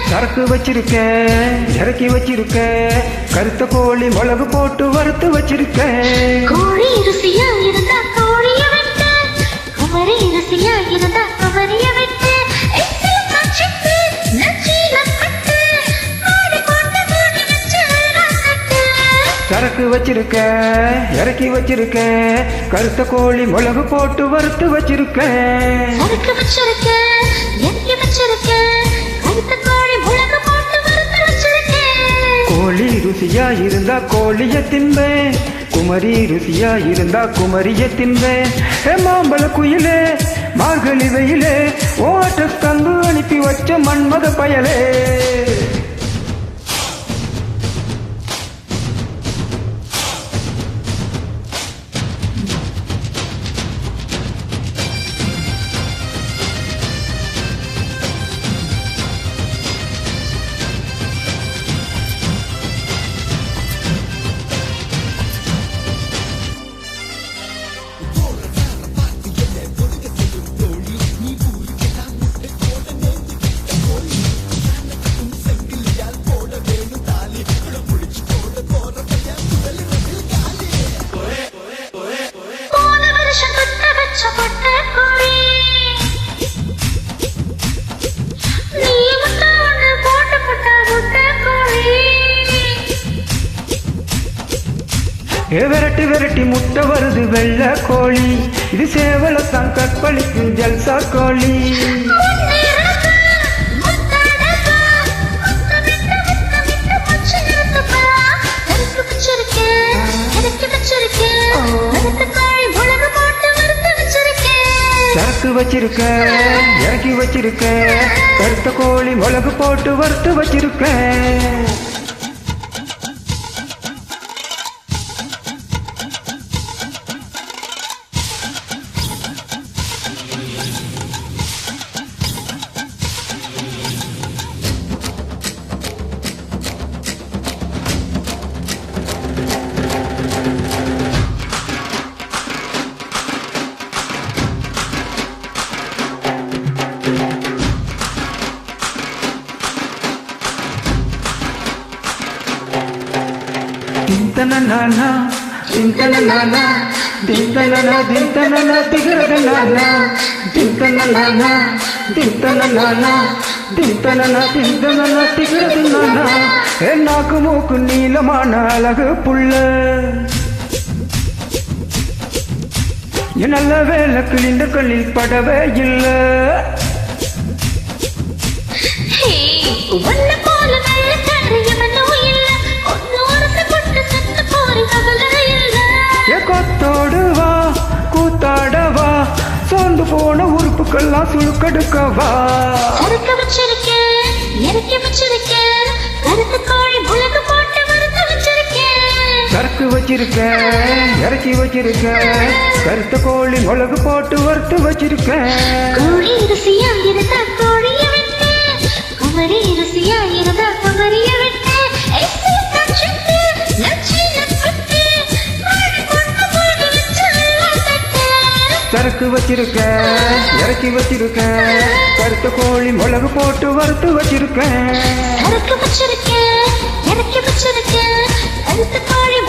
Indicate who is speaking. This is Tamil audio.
Speaker 1: சரக்கு வச்சிருக்கேன், இறக்கி வச்சிருக்கேன், கருத்த கோழி மிளகு போட்டு வறுத்து வச்சிருக்கேன்.
Speaker 2: கோழி ருசியா இருந்தா கோழிய விட்டு, குமரி ருசியா இருந்தா குமரிய விட்டு,
Speaker 1: சரக்கு வச்சிருக்கேன், இறக்கி வச்சிருக்கேன், கருத்த கோழி மிளகு போட்டு வறுத்து வச்சிருக்கேன்.
Speaker 2: சரக்கு வச்சிருக்கேன், இறக்கி வச்சிருக்கேன், கருத்த கோழி மிளகு போட்டு வறுத்து வச்சிருக்கேன்.
Speaker 1: கோழி ருசியா இருந்தா கோழிய தின்பேன், குமரி ருசியா இருந்தா குமரிய தின்பேன். மாம்பழ குயிலே, மார்கழி வெயிலே, ஓட்ட தந்து அனுப்பி வச்ச மன்மத பயலே. விரட்டி விரட்டி முட்டை வருது வெள்ள கோழி, இது சேவலத்தான் கற்பழிக்கும் ஜல்சா கோழி. சரக்கு வச்சிருக்கேன், இறக்கி வச்சிருக்கேன், கருத்த கோழி மிளகு போட்டு வறுத்து வச்சிருக்கேன். Dintanana, dintanana, dintanana, dintanana, tigaradana, dintanana, dintanana, dintanana, dintanana, tigaradana. நாக்கு மூக்கு நீளமான அழகு புள்ள, நல்ல வேலை கிழிந்த கண்ணில் படவே இல்லை. கொத்தோடு வா, கூத்தாடவா, சோர்ந்து போன உறுப்புக்கெல்லாம் சுழுக்கெடுக்கவா.
Speaker 2: சரக்கு வச்சிருக்கேன், இறக்கி வச்சிருக்கேன், கருத்த கோழி மிளகு போட்டு வறுத்து வச்சிருக்கேன்.
Speaker 1: சரக்கு வச்சிருக்கேன், இறக்கி வச்சிருக்கேன், கருத்த கோழி மிளகு போட்டு வறுத்து வச்சிருக்கேன்.
Speaker 2: கோழி ருசியா இருந்தா கோழிய விட்டு, குமரி ருசியா இருந்தா குமரிய விட்டு,
Speaker 1: சரக்கு வச்சிருக்கேன், இறக்கி வச்சிருக்கேன், கருத்த கோழி மிளகு போட்டு வறுத்து வச்சிருக்கேன்.
Speaker 2: சரக்கு வச்சிருக்கேன், இறக்கி வச்சிருக்கேன், கருத்த கோழி